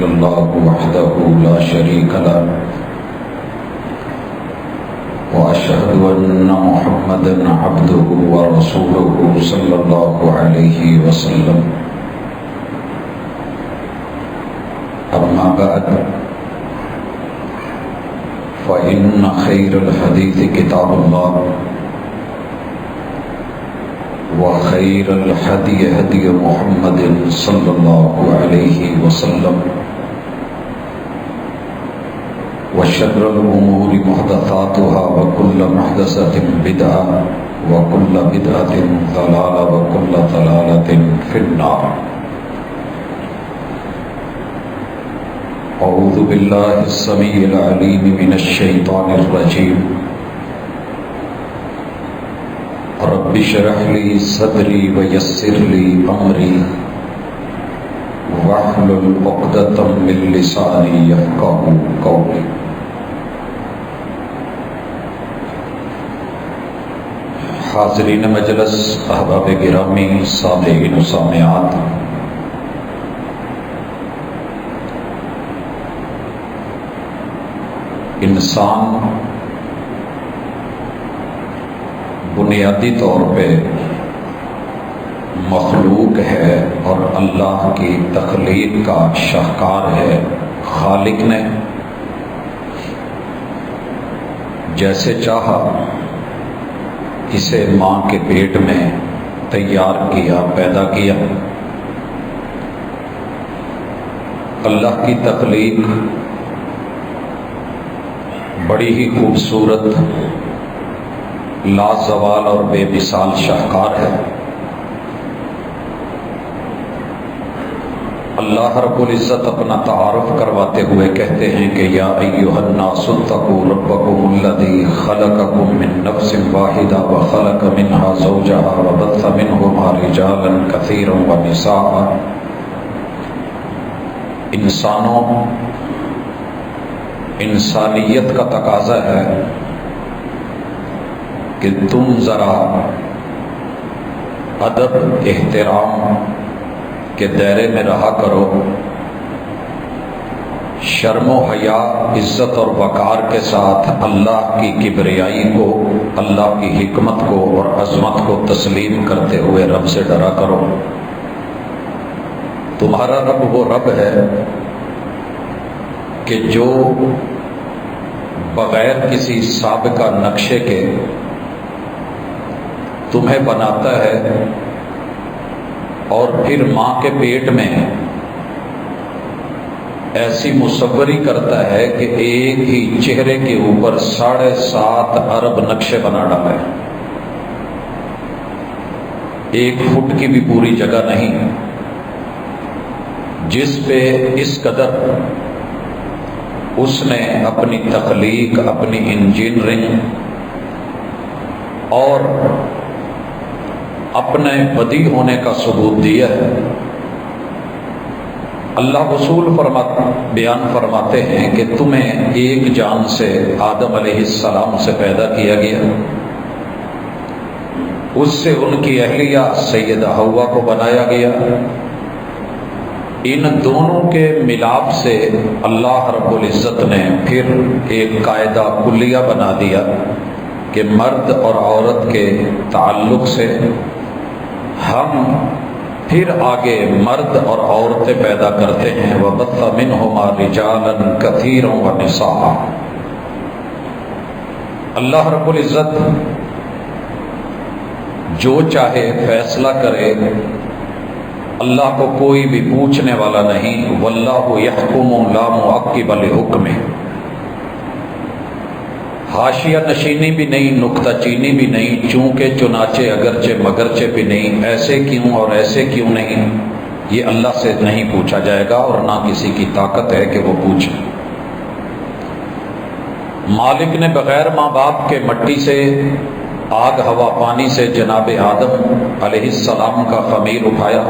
إلا الله وحده لا شريك له وأشهد أن محمدا عبده ورسوله صلى الله عليه وسلم أما بعد فإن خير الحديث كتاب الله وخير الهدي هدي محمد صلى الله عليه وسلم وشر الأمور محدثاتها وكل محدثة بدعة وكل بدعة ضلالة وكل ضلالة في النار. أعوذ بالله السميع العليم من الشيطان الرجيم. رب اشرح لي صدري ويسر لي أمري واحلل عقدة من لساني يفقهوا قولي. حاضرین مجلس، احباب گرامی، سامعین و سامعات، انسان بنیادی طور پہ مخلوق ہے اور اللہ کی تخلیق کا شاہکار ہے. خالق نے جیسے چاہا اسے ماں کے پیٹ میں تیار کیا، پیدا کیا. اللہ کی تخلیق بڑی ہی خوبصورت، لازوال اور بے مثال شاہکار ہے. اللہ رب العزت اپنا تعارف کرواتے ہوئے کہتے ہیں کہ یا ایھا الناس اتقوا ربکم الذی خلقکم من نفس واحدہ وخلق منها زوجها وبث منہما رجالا کثیرا ونساء. انسانوں، انسانیت کا تقاضا ہے کہ تم ذرا ادب احترام کے دائرے میں رہا کرو، شرم و حیا، عزت اور وقار کے ساتھ اللہ کی کبریائی کو، اللہ کی حکمت کو اور عظمت کو تسلیم کرتے ہوئے رب سے ڈرا کرو. تمہارا رب وہ رب ہے کہ جو بغیر کسی سابقہ نقشے کے تمہیں بناتا ہے اور پھر ماں کے پیٹ میں ایسی مصوری کرتا ہے کہ ایک ہی چہرے کے اوپر 7.5 ارب نقشے بنا ڈالے. 1 فٹ کی بھی پوری جگہ نہیں جس پہ اس قدر اس نے اپنی تخلیق، اپنی انجینئرنگ اور اپنے بدی ہونے کا ثبوت دیا ہے. اللہ اصول بیان فرماتے ہیں کہ تمہیں ایک جان سے، آدم علیہ السلام سے پیدا کیا گیا، اس سے ان کی اہلیہ سیدہ حوا کو بنایا گیا. ان دونوں کے ملاپ سے اللہ رب العزت نے پھر ایک قاعدہ کلیہ بنا دیا کہ مرد اور عورت کے تعلق سے ہم پھر آگے مرد اور عورتیں پیدا کرتے ہیں. وَبَثَّ مِنْهُمَا رِجَالًا كَثِيرًا وَنِسَاءً. اللہ رب العزت جو چاہے فیصلہ کرے، اللہ کو کوئی بھی پوچھنے والا نہیں. وَاللَّهُ يَحْكُمُ لَا مُعَقِّبَ لِحُكْمِهِ. حاشیہ نشینی بھی نہیں، نکتہ چینی بھی نہیں، چونکہ چنانچہ اگرچہ مگرچہ بھی نہیں، ایسے کیوں اور ایسے کیوں نہیں، یہ اللہ سے نہیں پوچھا جائے گا اور نہ کسی کی طاقت ہے کہ وہ پوچھے. مالک نے بغیر ماں باپ کے مٹی سے، آگ ہوا پانی سے جناب آدم علیہ السلام کا خمیر اٹھایا.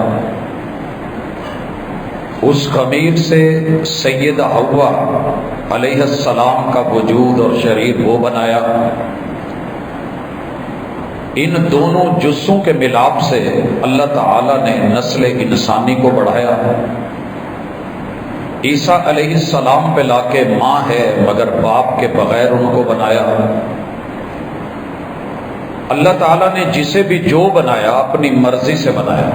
اس خمیر سے سیدہ حوا علیہ السلام کا وجود اور شریر وہ بنایا. ان دونوں جزوں کے ملاپ سے اللہ تعالی نے نسل انسانی کو بڑھایا. عیسیٰ علیہ السلام پہ لا کے ماں ہے مگر باپ کے بغیر ان کو بنایا۔ اللہ تعالیٰ نے جسے بھی جو بنایا اپنی مرضی سے بنایا،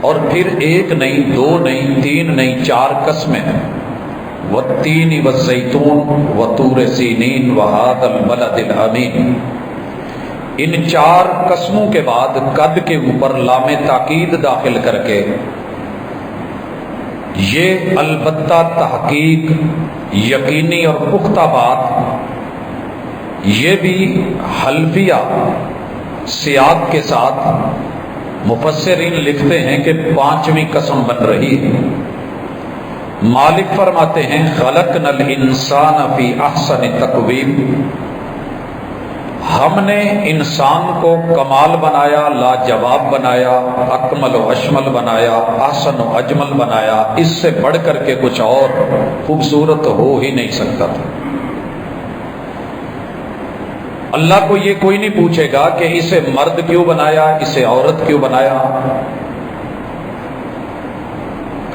اور پھر ایک نہیں، دو نہیں، تین نہیں، 4 قسمیں ہیں۔ والتین والزیتون وطور سینین وہذا البلد الامین۔ ان 4 قسموں کے بعد قد کے اوپر لام تاکید داخل کر کے یہ البتہ تحقیق، یقینی اور پختہ بات، یہ بھی حلفیہ سیاق کے ساتھ مفسرین لکھتے ہیں کہ 5ویں قسم بن رہی ہے۔ مالک فرماتے ہیں خلقنا الانسان فی احسن تقویم، ہم نے انسان کو کمال بنایا، لاجواب بنایا، اکمل و اشمل بنایا، احسن و اجمل بنایا، اس سے بڑھ کر کے کچھ اور خوبصورت ہو ہی نہیں سکتا تھا۔ اللہ کو یہ کوئی نہیں پوچھے گا کہ اسے مرد کیوں بنایا، اسے عورت کیوں بنایا،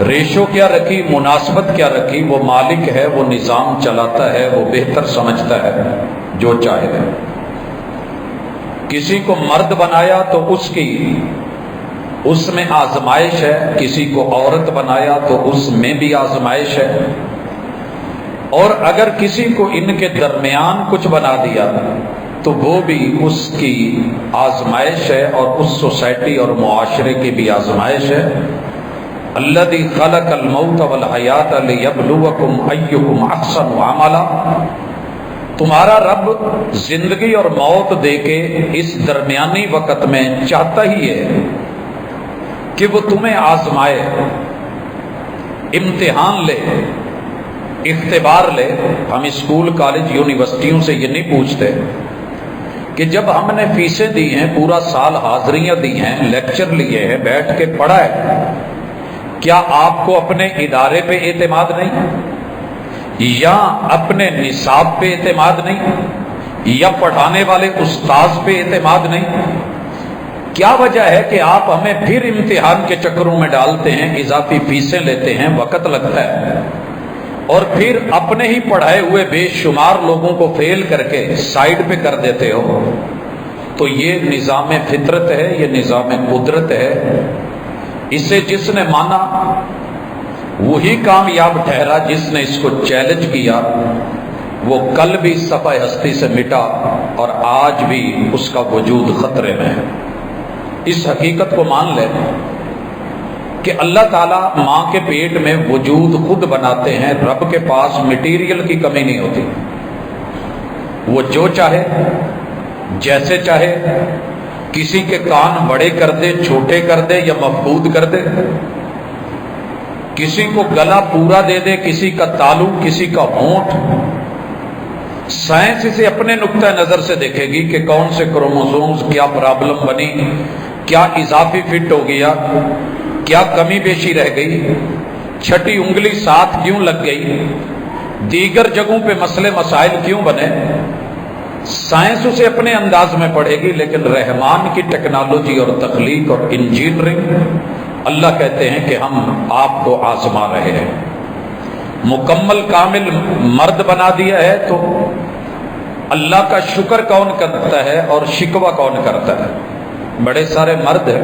ریشو کیا رکھی، مناسبت کیا رکھی۔ وہ مالک ہے، وہ نظام چلاتا ہے، وہ بہتر سمجھتا ہے جو چاہے۔ کسی کو مرد بنایا تو اس میں آزمائش ہے، کسی کو عورت بنایا تو اس میں بھی آزمائش ہے، اور اگر کسی کو ان کے درمیان کچھ بنا دیا تو وہ بھی اس کی آزمائش ہے، اور اس سوسائٹی اور معاشرے کی بھی آزمائش ہے۔ الذی خلق الموت والحیات لیبلوکم ایکم احسن عملا۔ تمہارا رب زندگی اور موت دے کے اس درمیانی وقت میں چاہتا ہی ہے کہ وہ تمہیں آزمائے، امتحان لے، اختبار لے۔ ہم اسکول، کالج، یونیورسٹیوں سے یہ نہیں پوچھتے کہ جب ہم نے فیسیں دی ہیں، پورا سال حاضریاں دی ہیں، لیکچر لیے ہیں، بیٹھ کے پڑھا ہے، کیا آپ کو اپنے ادارے پہ اعتماد نہیں، یا اپنے نصاب پہ اعتماد نہیں، یا پڑھانے والے استاذ پہ اعتماد نہیں؟ کیا وجہ ہے کہ آپ ہمیں پھر امتحان کے چکروں میں ڈالتے ہیں، اضافی فیسیں لیتے ہیں، وقت لگتا ہے، اور پھر اپنے ہی پڑھائے ہوئے بے شمار لوگوں کو فیل کر کے سائیڈ پہ کر دیتے ہو؟ تو یہ نظام فطرت ہے، یہ نظام قدرت ہے۔ اسے جس نے مانا وہی کامیاب ٹھہرا، جس نے اس کو چیلنج کیا وہ کل بھی صفحہ ہستی سے مٹا اور آج بھی اس کا وجود خطرے میں ہے۔ اس حقیقت کو مان لیں کہ اللہ تعالیٰ ماں کے پیٹ میں وجود خود بناتے ہیں، رب کے پاس مٹیریل کی کمی نہیں ہوتی، وہ جو چاہے جیسے چاہے کسی کے کان بڑے کر دے، چھوٹے کر دے یا مفقود کر دے، کسی کو گلا پورا دے دے، کسی کا تالو، کسی کا ہونٹ۔ سائنس اسے اپنے نقطہ نظر سے دیکھے گی کہ کون سے کروموزومز کیا پرابلم بنی، کیا اضافی فٹ ہو گیا، کیا کمی بیشی رہ گئی، چھٹی انگلی ساتھ کیوں لگ گئی، دیگر جگہوں پہ مسئلے مسائل کیوں بنے۔ سائنس اسے اپنے انداز میں پڑھے گی، لیکن رحمان کی ٹیکنالوجی اور تخلیق اور انجینئرنگ، اللہ کہتے ہیں کہ ہم آپ کو آزما رہے ہیں۔ مکمل کامل مرد بنا دیا ہے تو اللہ کا شکر کون کرتا ہے اور شکوہ کون کرتا ہے؟ بڑے سارے مرد ہیں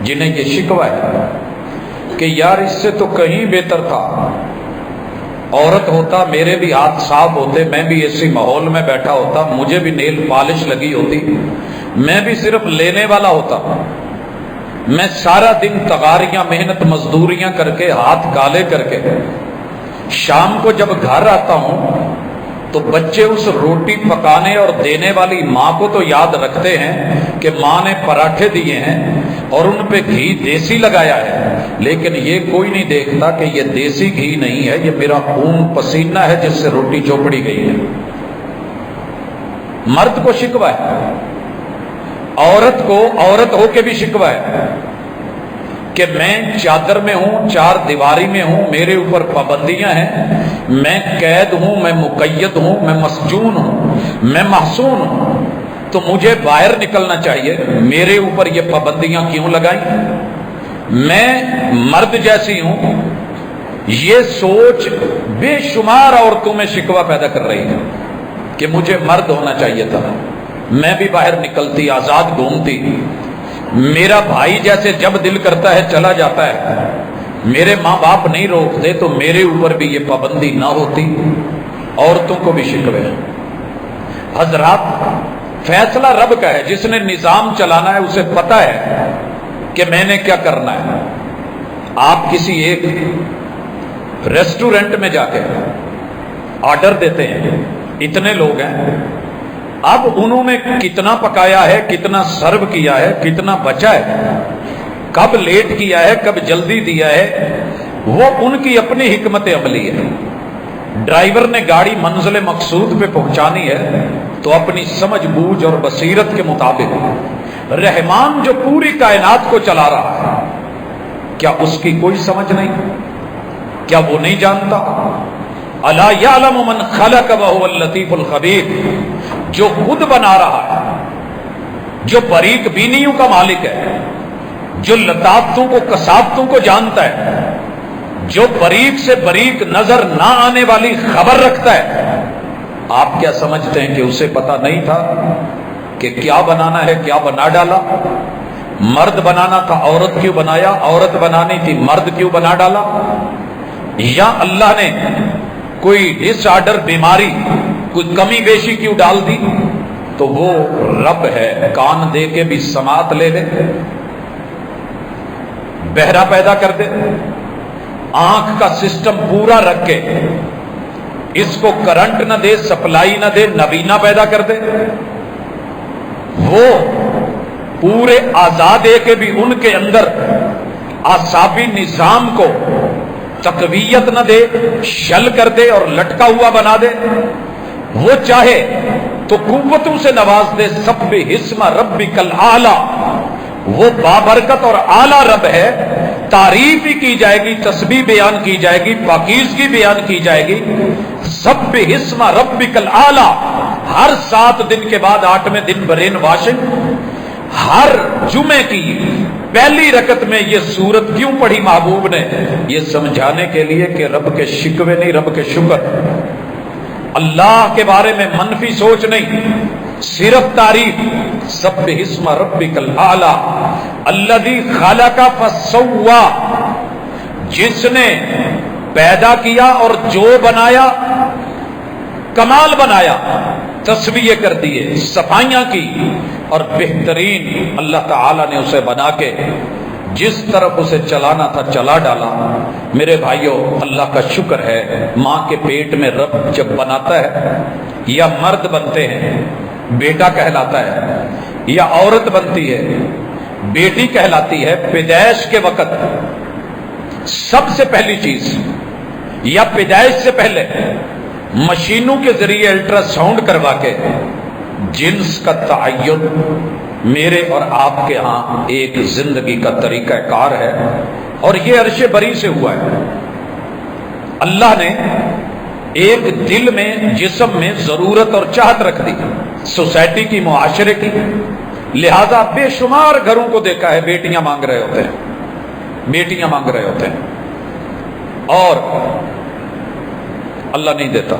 جنہیں یہ شکوہ ہے کہ یار اس سے تو کہیں بہتر تھا، عورت ہوتا، میرے بھی ہاتھ صاف ہوتے، میں بھی ایسی ماحول میں بیٹھا ہوتا، مجھے بھی نیل پالش لگی ہوتی، میں بھی صرف لینے والا ہوتا، میں سارا دن تغاریاں، محنت مزدوریاں کر کے، ہاتھ کالے کر کے، شام کو جب گھر آتا ہوں تو بچے اس روٹی پکانے اور دینے والی ماں کو تو یاد رکھتے ہیں کہ ماں نے پراٹھے دیے ہیں اور ان پہ گھی دیسی لگایا ہے، لیکن یہ کوئی نہیں دیکھتا کہ یہ دیسی گھی نہیں ہے، یہ میرا خون پسینہ ہے جس سے روٹی چوپڑی گئی ہے۔ مرد کو شکوہ ہے، عورت کو عورت ہو کے بھی شکوہ ہے کہ میں چادر میں ہوں، چار دیواری میں ہوں، میرے اوپر پابندیاں ہیں، میں قید ہوں، میں مقید ہوں، میں مسجون ہوں، میں محصون ہوں، تو مجھے باہر نکلنا چاہیے، میرے اوپر یہ پابندیاں کیوں لگائیں؟ میں مرد جیسی ہوں، یہ سوچ بے شمار عورتوں میں شکوہ پیدا کر رہی ہے کہ مجھے مرد ہونا چاہیے تھا، میں بھی باہر نکلتی، آزاد گھومتی، میرا بھائی جیسے جب دل کرتا ہے چلا جاتا ہے، میرے ماں باپ نہیں روکتے تو میرے اوپر بھی یہ پابندی نہ ہوتی۔ عورتوں کو بھی شکوے ہیں۔ حضرات، فیصلہ رب کا ہے، جس نے نظام چلانا ہے اسے پتا ہے کہ میں نے کیا کرنا ہے۔ آپ کسی ایک ریسٹورنٹ میں جا کے آرڈر دیتے ہیں، اتنے لوگ ہیں، اب انہوں نے کتنا پکایا ہے، کتنا سرو کیا ہے، کتنا بچا ہے، کب لیٹ کیا ہے، کب جلدی دیا ہے، وہ ان کی اپنی حکمت عملی ہے۔ ڈرائیور نے گاڑی منزل مقصود پہ پہنچانی ہے تو اپنی سمجھ بوجھ اور بصیرت کے مطابق۔ رحمان جو پوری کائنات کو چلا رہا ہے، کیا اس کی کوئی سمجھ نہیں؟ کیا وہ نہیں جانتا؟ الا یعلم من خلق وهو اللطیف الخبیر، جو خود بنا رہا ہے، جو باریک بینیوں کا مالک ہے، جو لطافتوں کو کسافتوں کو جانتا ہے، جو باریک سے باریک نظر نہ آنے والی خبر رکھتا ہے، آپ کیا سمجھتے ہیں کہ اسے پتا نہیں تھا کہ کیا بنانا ہے، کیا بنا ڈالا؟ مرد بنانا تھا، عورت کیوں بنایا؟ عورت بنانی تھی، مرد کیوں بنا ڈالا؟ یا اللہ نے کوئی ڈس آرڈر، بیماری، کوئی کمی بیشی کیوں ڈال دی؟ تو وہ رب ہے، کان دے کے بھی سماعت لے لے، بہرا پیدا کر دے، آنکھ کا سسٹم پورا رکھ کے اس کو کرنٹ نہ دے، سپلائی نہ دے، نبینا پیدا کر دے، وہ پورے آزاد دے کے بھی ان کے اندر اعصابی نظام کو تقویت نہ دے، شل کر دے اور لٹکا ہوا بنا دے، وہ چاہے تو قوتوں سے نواز دے۔ سبح اسم ربک الاعلی، وہ بابرکت اور اعلیٰ رب ہے، تعریف ہی کی جائے گی، تسبیح بیان کی جائے گی، پاکیزگی بیان کی جائے گی۔ سبح اسم ربک الاعلی، ہر 7 دن کے بعد 8ویں دن برین واشنگ، ہر جمعے کی پہلی رکعت میں یہ سورت کیوں پڑھی محبوب نے؟ یہ سمجھانے کے لیے کہ رب کے شکوے نہیں، رب کے شکر، اللہ کے بارے میں منفی سوچ نہیں، صرف تعریف۔ سبح اسم ربک الاعلی الذی خلق فسوی، جس نے پیدا کیا اور جو بنایا کمال بنایا، تسویہ کر دیے، صفائیاں کی، اور بہترین اللہ تعالی نے اسے بنا کے جس طرف اسے چلانا تھا چلا ڈالا۔ میرے بھائیوں، اللہ کا شکر ہے، ماں کے پیٹ میں رب جب بناتا ہے، یا مرد بنتے ہیں بیٹا کہلاتا ہے، یا عورت بنتی ہے بیٹی کہلاتی ہے، پیدائش کے وقت سب سے پہلی چیز، یا پیدائش سے پہلے مشینوں کے ذریعے الٹرا ساؤنڈ کروا کے جنس کا تعین میرے اور آپ کے ہاں ایک زندگی کا طریقہ کار ہے، اور یہ عرش بری سے ہوا ہے۔ اللہ نے ایک دل میں، جسم میں ضرورت اور چاہت رکھ دی، سوسائٹی کی، معاشرے کی، لہذا بے شمار گھروں کو دیکھا ہے بیٹیاں مانگ رہے ہوتے ہیں، بیٹیاں مانگ رہے ہوتے ہیں، اور اللہ نہیں دیتا۔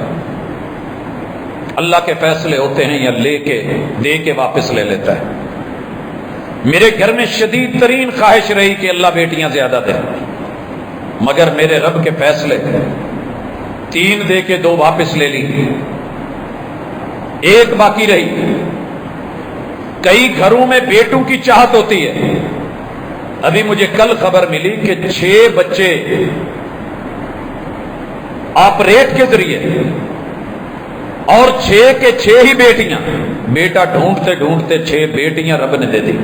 اللہ کے فیصلے ہوتے ہیں، یا لے کے دے کے واپس لے لیتا ہے۔ میرے گھر میں شدید ترین خواہش رہی کہ اللہ بیٹیاں زیادہ دے، مگر میرے رب کے فیصلے 3 دے کے 2 واپس لے لی، 1 باقی رہی۔ کئی گھروں میں بیٹوں کی چاہت ہوتی ہے۔ ابھی مجھے کل خبر ملی کہ 6 بچے آپریٹ کے ذریعے، اور 6 کے 6 ہی بیٹیاں، بیٹا ڈھونڈتے ڈھونڈتے 6 بیٹیاں رب نے دے دی۔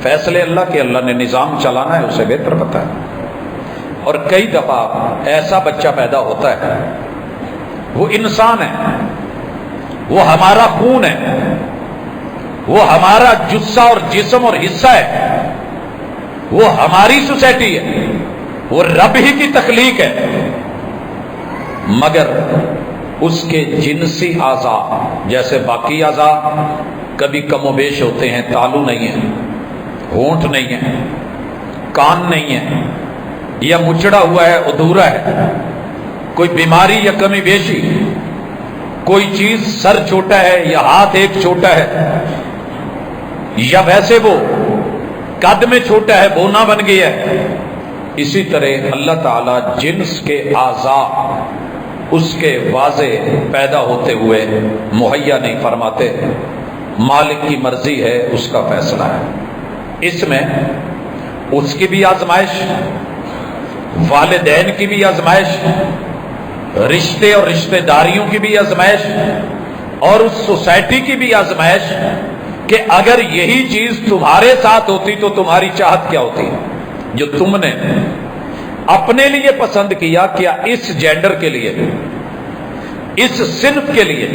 فیصلے اللہ کے، اللہ نے نظام چلانا ہے، اسے بہتر پتا ہے۔ اور کئی دفعہ ایسا بچہ پیدا ہوتا ہے، وہ انسان ہے، وہ ہمارا خون ہے، وہ ہمارا جثہ اور جسم اور حصہ ہے، وہ ہماری سوسائٹی ہے، وہ رب ہی کی تخلیق ہے، مگر اس کے جنسی اعضاء جیسے باقی اعضاء کبھی کم و بیش ہوتے ہیں، تالو نہیں ہے، ہونٹ نہیں ہے، کان نہیں ہے یا مچڑا ہوا ہے ادھورا ہے، کوئی بیماری یا کمی بیشی، کوئی چیز سر چھوٹا ہے یا ہاتھ ایک چھوٹا ہے، یا ویسے وہ قد میں چھوٹا ہے بونا بن گیا ہے، اسی طرح اللہ تعالیٰ جنس کے اعضاء اس کے واضح پیدا ہوتے ہوئے مہیا نہیں فرماتے، مالک کی مرضی ہے، اس کا فیصلہ ہے۔ اس میں اس کی بھی آزمائش، والدین کی بھی آزمائش، رشتے اور رشتہ داریوں کی بھی آزمائش، اور اس سوسائٹی کی بھی آزمائش کہ اگر یہی چیز تمہارے ساتھ ہوتی تو تمہاری چاہت کیا ہوتی، جو تم نے اپنے لیے پسند کیا، کیا اس جینڈر کے لیے، اس صنف کے لیے،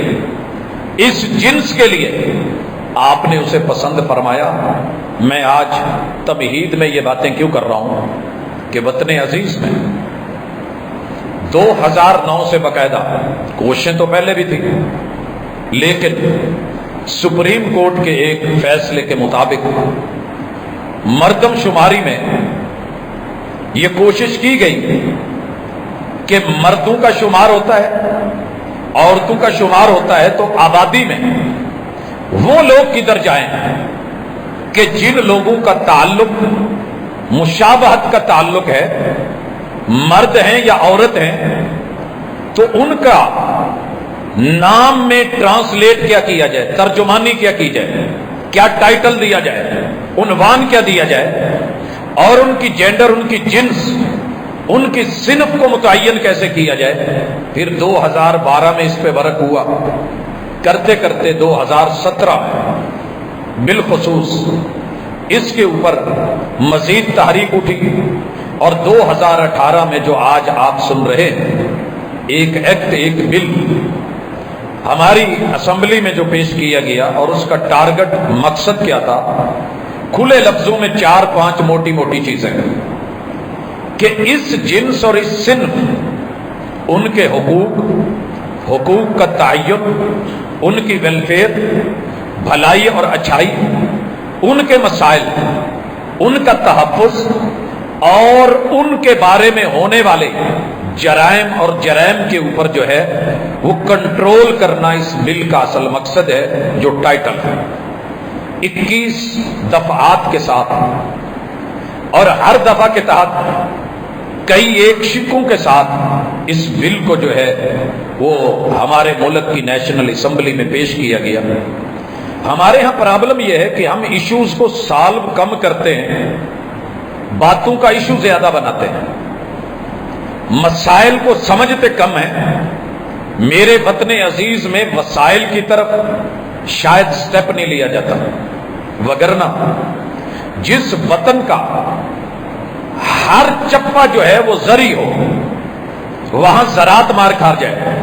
اس جنس کے لیے آپ نے اسے پسند فرمایا؟ میں آج تمہید میں یہ باتیں کیوں کر رہا ہوں کہ وطن عزیز میں 2009 سے باقاعدہ کوششیں تو پہلے بھی تھی، لیکن سپریم کورٹ کے ایک فیصلے کے مطابق مردم شماری میں یہ کوشش کی گئی کہ مردوں کا شمار ہوتا ہے، عورتوں کا شمار ہوتا ہے، تو آبادی میں وہ لوگ کدھر جائیں کہ جن لوگوں کا تعلق مشابہت کا تعلق ہے، مرد ہیں یا عورت ہیں، تو ان کا نام میں ٹرانسلیٹ کیا کیا جائے، ترجمانی کیا کی جائے، کیا ٹائٹل دیا جائے، عنوان کیا دیا جائے، اور ان کی جینڈر، ان کی جنس، ان کی صنف کو متعین کیسے کیا جائے۔ پھر 2012 میں اس پہ ورق ہوا، کرتے کرتے 2017 میں بالخصوص اس کے اوپر مزید تحریک اٹھی، اور 2018 میں جو آج آپ سن رہے ہیں، ایک ایکٹ، ایک بل ہماری اسمبلی میں جو پیش کیا گیا، اور اس کا ٹارگٹ مقصد کیا تھا، کھلے لفظوں میں 4-5 موٹی موٹی چیزیں کہ اس جنس اور اس صنف، ان کے حقوق کا تعین، ان کی ویلفیئر، بھلائی اور اچھائی، ان کے مسائل، ان کا تحفظ، اور ان کے بارے میں ہونے والے جرائم اور جرائم کے اوپر جو ہے وہ کنٹرول کرنا اس بل کا اصل مقصد ہے، جو ٹائٹل ہے 21 دفعات کے ساتھ، اور ہر دفعہ کے تحت کئی ایک شکوں کے ساتھ اس بل کو جو ہے وہ ہمارے ملک کی نیشنل اسمبلی میں پیش کیا گیا۔ ہمارے ہاں پرابلم یہ ہے کہ ہم ایشوز کو سالو کم کرتے ہیں، باتوں کا ایشو زیادہ بناتے ہیں، مسائل کو سمجھتے کم ہیں۔ میرے وطن عزیز میں وسائل کی طرف شاید سٹیپ نہیں لیا جاتا، وگرنہ جس وطن کا ہر چپا جو ہے وہ زرعی ہو، وہاں زراعت مار کھا جائے،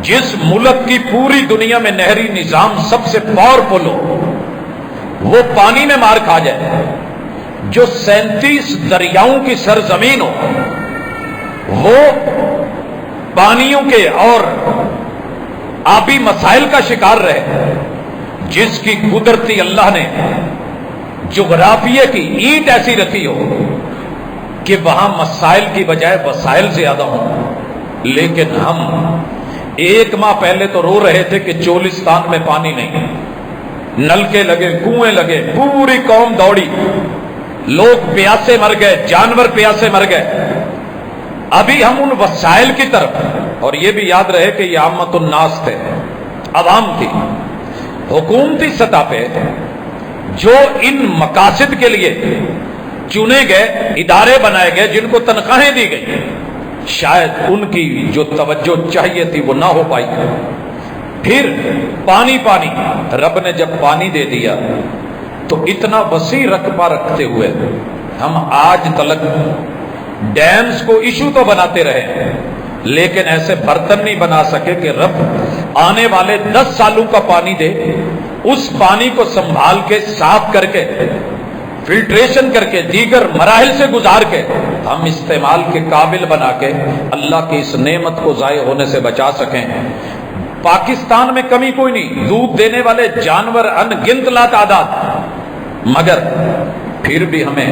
جس ملک کی پوری دنیا میں نہری نظام سب سے پاورفل ہو، وہ پانی میں مار کھا جائے، جو 37 دریاؤں کی سرزمین ہو، وہ پانیوں کے اور آبی مسائل کا شکار رہے، جس کی قدرتی اللہ نے جغرافیے کی اینٹ ایسی رکھی ہو کہ وہاں مسائل کی بجائے وسائل زیادہ ہوں۔ لیکن ہم ایک ماہ پہلے تو رو رہے تھے کہ چولستان میں پانی نہیں، نلکے لگے، کنویں لگے، پوری قوم دوڑی، لوگ پیاسے مر گئے، جانور پیاسے مر گئے۔ ابھی ہم ان وسائل کی طرف، اور یہ بھی یاد رہے کہ یہ عامت الناس تھے، عوام تھی، حکومتی سطح پہ جو ان مقاصد کے لیے چنے گئے، ادارے بنائے گئے، جن کو تنخواہیں دی گئی، شاید ان کی جو توجہ چاہیے تھی وہ نہ ہو پائی۔ پھر پانی، رب نے جب پانی دے دیا تو اتنا وسیع رقبہ رکھتے ہوئے ہم آج تلک ڈیمز کو ایشو تو بناتے رہے، لیکن ایسے برتن نہیں بنا سکے کہ رب آنے والے 10 سالوں کا پانی دے، اس پانی کو سنبھال کے، صاف کر کے، فلٹریشن کر کے، دیگر مراحل سے گزار کے ہم استعمال کے قابل بنا کے اللہ کی اس نعمت کو ضائع ہونے سے بچا سکیں۔ پاکستان میں کمی کوئی نہیں، دودھ دینے والے جانور ان گنت لا تعداد، مگر پھر بھی ہمیں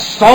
100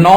9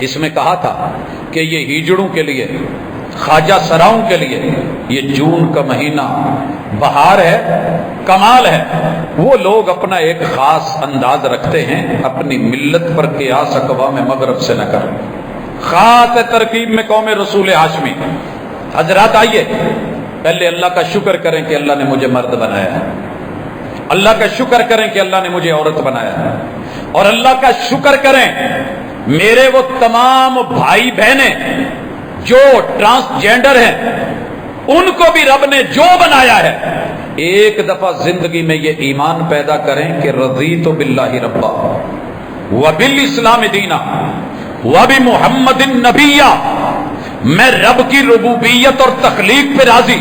اس میں کہا تھا کہ یہ ہیجڑوں کے لیے، خواجہ سراؤں کے لیے یہ جون کا مہینہ بہار ہے، کمال ہے۔ وہ لوگ اپنا ایک خاص انداز رکھتے ہیں، اپنی ملت پر قیاس اقوام مغرب سے نہ کر۔ خاص ترکیب میں قوم رسول ہاشمی۔ حضرات آئیے پہلے اللہ کا شکر کریں کہ اللہ نے مجھے مرد بنایا ہے، اللہ کا شکر کریں کہ اللہ نے مجھے عورت بنایا ہے، اور اللہ کا شکر کریں میرے وہ تمام بھائی بہنیں جو ٹرانسجینڈر ہیں، ان کو بھی رب نے جو بنایا ہے، ایک دفعہ زندگی میں یہ ایمان پیدا کریں کہ رضیت باللہ ربا وبالاسلام دینا وبمحمد نبیہ، میں رب کی ربوبیت اور تخلیق پہ راضی،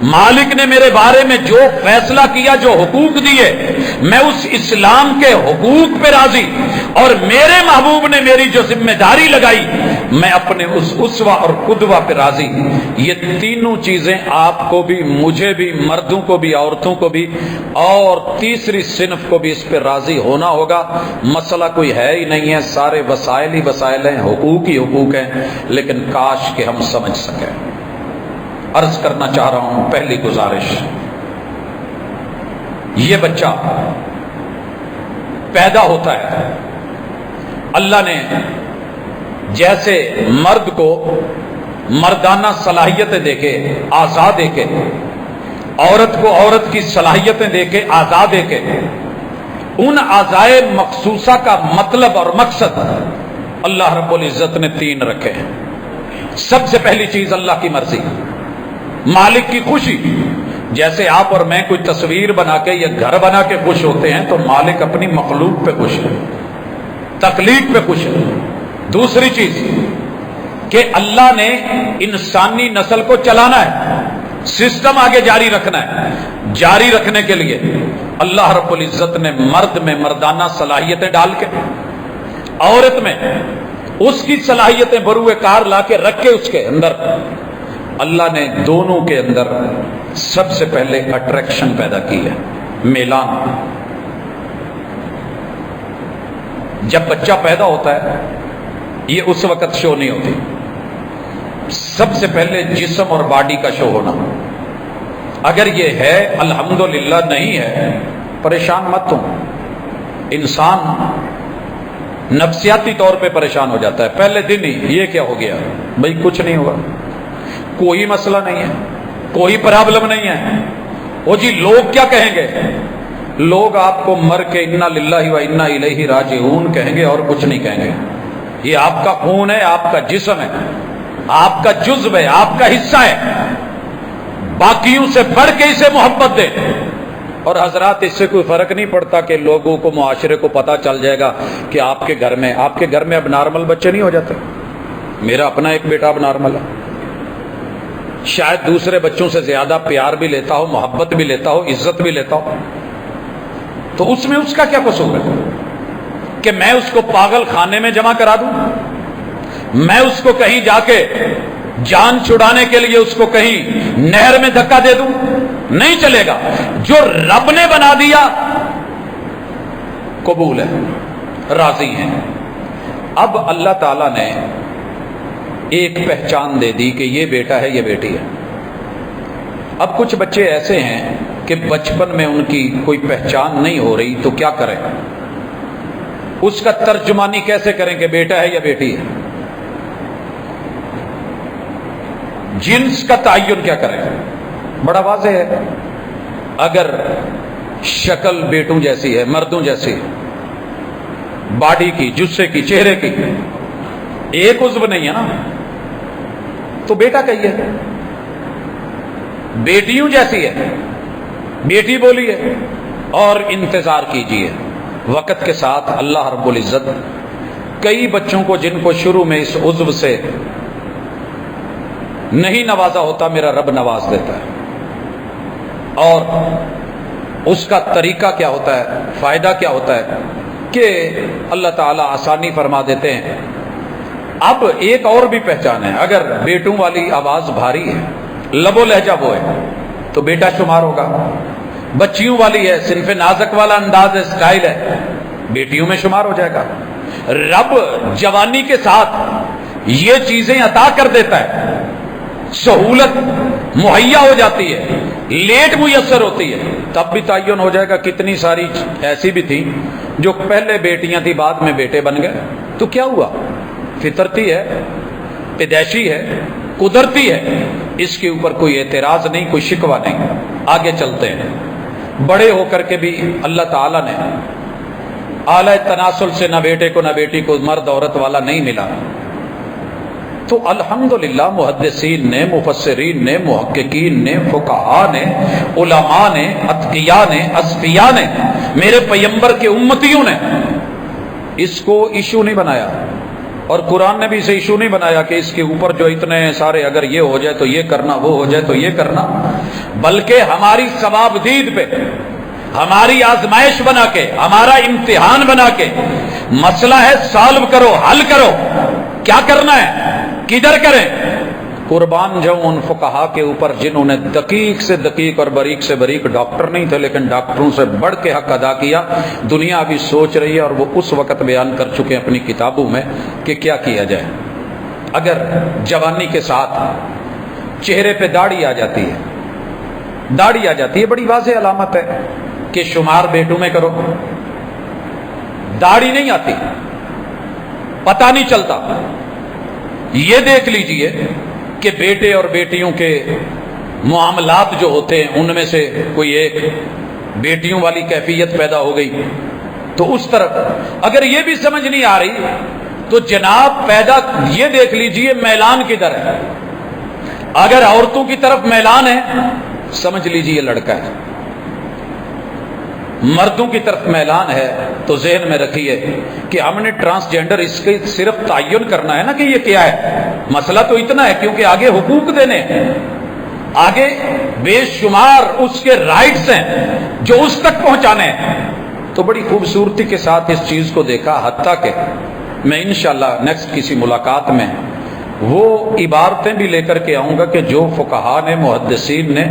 مالک نے میرے بارے میں جو فیصلہ کیا، جو حقوق دیے، میں اس اسلام کے حقوق پہ راضی، اور میرے محبوب نے میری جو ذمہ داری لگائی میں اپنے اس اسوہ اور قدوہ پہ راضی۔ یہ تینوں چیزیں آپ کو بھی، مجھے بھی، مردوں کو بھی، عورتوں کو بھی، اور تیسری صنف کو بھی اس پہ راضی ہونا ہوگا۔ مسئلہ کوئی ہے ہی نہیں ہے، سارے وسائل ہی وسائل ہیں، حقوق ہی حقوق ہیں، لیکن کاش کہ ہم سمجھ سکیں۔ عرض کرنا چاہ رہا ہوں، پہلی گزارش، یہ بچہ پیدا ہوتا ہے، اللہ نے جیسے مرد کو مردانہ صلاحیتیں دے کے، آزاد دے کے، عورت کو عورت کی صلاحیتیں دے کے، آزاد دے کے، ان اعضائے مخصوصہ کا مطلب اور مقصد اللہ رب العزت نے تین رکھے ہیں۔ سب سے پہلی چیز اللہ کی مرضی، مالک کی خوشی۔ جیسے آپ اور میں کوئی تصویر بنا کے یا گھر بنا کے خوش ہوتے ہیں تو مالک اپنی مخلوق پہ خوش ہے، تخلیق پہ خوش ہے۔ دوسری چیز کہ اللہ نے انسانی نسل کو چلانا ہے، سسٹم آگے جاری رکھنا ہے، جاری رکھنے کے لیے اللہ رب العزت نے مرد میں مردانہ صلاحیتیں ڈال کے، عورت میں اس کی صلاحیتیں بروئے کار لا کے رکھ کے، اس کے اندر اللہ نے دونوں کے اندر سب سے پہلے اٹریکشن پیدا کی ہے، میلان۔ جب بچہ پیدا ہوتا ہے یہ اس وقت شو نہیں ہوتی، سب سے پہلے جسم اور باڈی کا شو ہونا۔ اگر یہ ہے الحمدللہ، نہیں ہے پریشان مت ہو۔ انسان نفسیاتی طور پہ پریشان ہو جاتا ہے پہلے دن ہی، یہ کیا ہو گیا؟ بھائی کچھ نہیں ہوا، کوئی مسئلہ نہیں ہے، کوئی پرابلم نہیں ہے۔ وہ جی لوگ کیا کہیں گے؟ لوگ آپ کو مر کے انا للہ و انا الیہ راجعون کہیں گے اور کچھ نہیں کہیں گے۔ یہ آپ کا خون ہے، آپ کا جسم ہے، آپ کا جزو ہے، آپ کا حصہ ہے، باقیوں سے بڑھ کے اسے محبت دے۔ اور حضرات اس سے کوئی فرق نہیں پڑتا کہ لوگوں کو، معاشرے کو پتہ چل جائے گا کہ آپ کے گھر میں اب نارمل بچے نہیں ہو جاتے۔ میرا اپنا ایک بیٹا اب نارمل ہے، شاید دوسرے بچوں سے زیادہ پیار بھی لیتا ہو، محبت بھی لیتا ہو، عزت بھی لیتا ہو، تو اس میں اس کا کیا قصور ہے کہ میں اس کو پاگل خانے میں جمع کرا دوں؟ میں اس کو کہیں جا کے جان چھڑانے کے لیے اس کو کہیں نہر میں دھکا دے دوں؟ نہیں چلے گا۔ جو رب نے بنا دیا قبول ہے، راضی ہیں۔ اب اللہ تعالیٰ نے ایک پہچان دے دی کہ یہ بیٹا ہے، یہ بیٹی ہے۔ اب کچھ بچے ایسے ہیں کہ بچپن میں ان کی کوئی پہچان نہیں ہو رہی، تو کیا کریں؟ اس کا ترجمانی کیسے کریں کہ بیٹا ہے یا بیٹی ہے؟ جنس کا تعین کیا کریں؟ بڑا واضح ہے، اگر شکل بیٹوں جیسی ہے، مردوں جیسی ہے، باڈی کی، جسے کی، چہرے کی، ایک عضو نہیں ہے نا، تو بیٹا کہیے۔ بیٹیوں جیسی ہے، بیٹی بولیے، اور انتظار کیجئے وقت کے ساتھ اللہ رب العزت کئی بچوں کو جن کو شروع میں اس عضو سے نہیں نوازا ہوتا، میرا رب نواز دیتا ہے۔ اور اس کا طریقہ کیا ہوتا ہے، فائدہ کیا ہوتا ہے کہ اللہ تعالیٰ آسانی فرما دیتے ہیں۔ اب ایک اور بھی پہچان ہے، اگر بیٹوں والی آواز بھاری ہے، لب و لہجہ وہ ہے، تو بیٹا شمار ہوگا۔ بچیوں والی ہے، صنف نازک والا انداز ہے، سٹائل ہے، بیٹیوں میں شمار ہو جائے گا۔ رب جوانی کے ساتھ یہ چیزیں عطا کر دیتا ہے، سہولت مہیا ہو جاتی ہے، لیٹ میسر ہوتی ہے، تب بھی تعین ہو جائے گا۔ کتنی ساری ایسی بھی تھیں جو پہلے بیٹیاں تھیں بعد میں بیٹے بن گئے، تو کیا ہوا؟ فطرتی ہے، پیدائشی ہے، قدرتی ہے، اس کے اوپر کوئی اعتراض نہیں، کوئی شکوہ نہیں۔ آگے چلتے ہیں۔ بڑے ہو کر کے بھی اللہ تعالیٰ نے اعلی تناسل سے نہ بیٹے کو نہ بیٹی کو مرد عورت والا نہیں ملا، تو الحمدللہ محدثین نے، مفسرین نے، محققین نے، فقہاء نے، علماء نے، اتقیاء نے، اصفیاء نے، میرے پیغمبر کے امتیوں نے اس کو ایشو نہیں بنایا، اور قرآن نے بھی اسے ایشو نہیں بنایا کہ اس کے اوپر جو اتنے سارے اگر یہ ہو جائے تو یہ کرنا، وہ ہو جائے تو یہ کرنا، بلکہ ہماری ثواب دید پہ، ہماری آزمائش بنا کے، ہمارا امتحان بنا کے مسئلہ ہے، سالو کرو، حل کرو، کیا کرنا ہے، کدھر کریں۔ قربان جاؤں ان فقہا کے اوپر جنہوں نے دقیق سے دقیق اور باریک سے باریک، ڈاکٹر نہیں تھے لیکن ڈاکٹروں سے بڑھ کے حق ادا کیا۔ دنیا ابھی سوچ رہی ہے اور وہ اس وقت بیان کر چکے ہیں اپنی کتابوں میں کہ کیا کیا جائے۔ اگر جوانی کے ساتھ چہرے پہ داڑھی آ جاتی ہے، داڑھی آ جاتی ہے، بڑی واضح علامت ہے کہ شمار بیٹوں میں کرو۔ داڑھی نہیں آتی، پتہ نہیں چلتا، یہ دیکھ لیجئے کہ بیٹے اور بیٹیوں کے معاملات جو ہوتے ہیں ان میں سے کوئی ایک بیٹیوں والی کیفیت پیدا ہو گئی، تو اس طرف اگر یہ بھی سمجھ نہیں آ رہی تو جناب پیدا یہ دیکھ لیجئے میلان کدھر ہے۔ اگر عورتوں کی طرف میلان ہے سمجھ لیجئے لڑکا ہے، مردوں کی طرف میلان ہے تو ذہن میں رکھیے کہ ہم نے ٹرانسجینڈر اس کے صرف تعین کرنا ہے نا کہ یہ کیا ہے، مسئلہ تو اتنا ہے، کیونکہ آگے حقوق دینے ہیں، آگے بے شمار اس کے رائٹس ہیں جو اس تک پہنچانے ہیں۔ تو بڑی خوبصورتی کے ساتھ اس چیز کو دیکھا، حتیٰ کہ میں انشاءاللہ نیکسٹ کسی ملاقات میں وہ عبارتیں بھی لے کر کے آؤں گا کہ جو فقہاء نے، محدثین نے،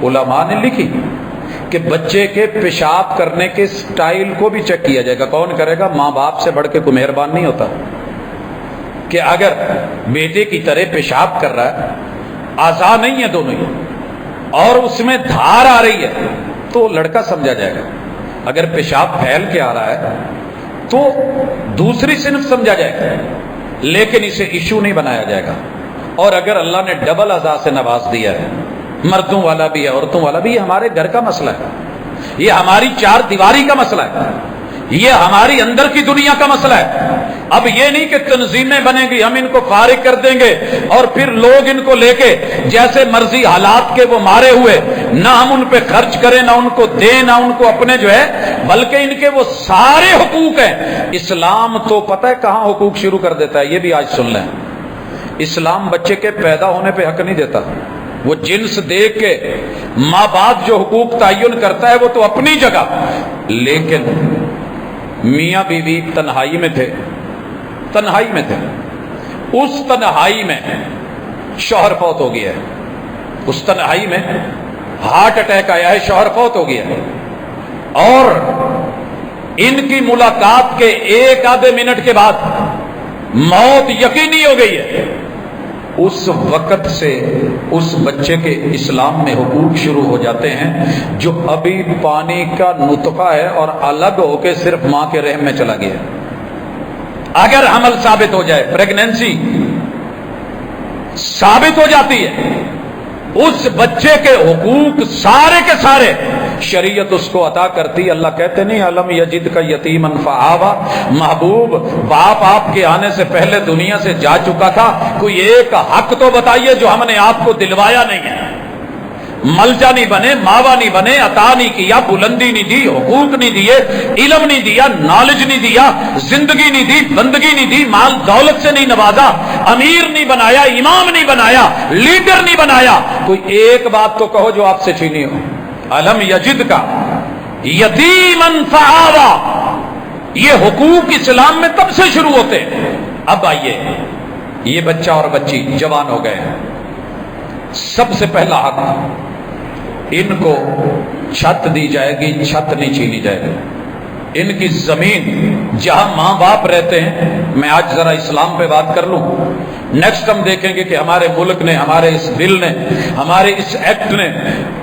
علماء نے لکھی کہ بچے کے پیشاب کرنے کے سٹائل کو بھی چیک کیا جائے گا۔ کون کرے گا؟ ماں باپ سے بڑھ کے کوئی مہربان نہیں ہوتا، کہ اگر بیٹے کی طرح پیشاب کر رہا ہے، اعضاء نہیں ہے دونوں ہی، اور اس میں دھار آ رہی ہے تو لڑکا سمجھا جائے گا۔ اگر پیشاب پھیل کے آ رہا ہے تو دوسری صنف سمجھا جائے گا، لیکن اسے ایشو نہیں بنایا جائے گا۔ اور اگر اللہ نے ڈبل اعضاء سے نواز دیا ہے، مردوں والا بھی ہے عورتوں والا بھی، یہ ہمارے گھر کا مسئلہ ہے، یہ ہماری چار دیواری کا مسئلہ ہے، یہ ہماری اندر کی دنیا کا مسئلہ ہے۔ اب یہ نہیں کہ تنظیمیں بنیں گی، ہم ان کو فارغ کر دیں گے اور پھر لوگ ان کو لے کے جیسے مرضی حالات کے وہ مارے ہوئے، نہ ہم ان پہ خرچ کریں، نہ ان کو دیں، نہ ان کو اپنے جو ہے، بلکہ ان کے وہ سارے حقوق ہیں۔ اسلام تو پتہ ہے کہاں حقوق شروع کر دیتا ہے، یہ بھی آج سن لیں۔ اسلام بچے کے پیدا ہونے پہ حق نہیں دیتا، وہ جنس دیکھ کے ماں باپ جو حقوق تعین کرتا ہے وہ تو اپنی جگہ، لیکن میاں بیوی تنہائی میں تھے، تنہائی میں تھے، اس تنہائی میں شوہر فوت ہو گیا ہے، اس تنہائی میں ہارٹ اٹیک آیا ہے، شوہر فوت ہو گیا ہے، اور ان کی ملاقات کے ایک آدھے منٹ کے بعد موت یقینی ہو گئی ہے۔ اس وقت سے اس بچے کے اسلام میں حقوق شروع ہو جاتے ہیں جو ابھی پانی کا نطفہ ہے اور الگ ہو کے صرف ماں کے رحم میں چلا گیا۔ اگر حمل ثابت ہو جائے، پریگنینسی ثابت ہو جاتی ہے، اس بچے کے حقوق سارے کے سارے شریعت اس کو عطا کرتی۔ اللہ کہتے نہیں علم یجد کا یتیما فآوا، محبوب باپ آپ کے آنے سے پہلے دنیا سے جا چکا تھا، کوئی ایک حق تو بتائیے جو ہم نے آپ کو دلوایا نہیں ہے۔ ملجا نہیں بنے، ماوا نہیں بنے، عطا نہیں کیا، بلندی نہیں دی، حقوق نہیں دیے، علم نہیں دیا، نالج نہیں دیا، زندگی نہیں دی، بندگی نہیں دی، مال دولت سے نہیں نوازا، امیر نہیں بنایا، امام نہیں بنایا، لیڈر نہیں بنایا۔ کوئی ایک بات تو کہو جو آپ سے چھینی ہو۔ علم یجد کا یتیما فآوا، یہ حقوق اسلام میں تب سے شروع ہوتے ہیں۔ اب آئیے، یہ بچہ اور بچی جوان ہو گئے، سب سے پہلا حق ان کو چھت دی جائے گی، چھت نہیں چھینی جائے گی۔ ان کی زمین جہاں ماں باپ رہتے ہیں، میں آج ذرا اسلام پہ بات کر لوں، نیکسٹ ہم دیکھیں گے کہ ہمارے ملک نے، ہمارے اس بل نے، ہمارے اس ایکٹ نے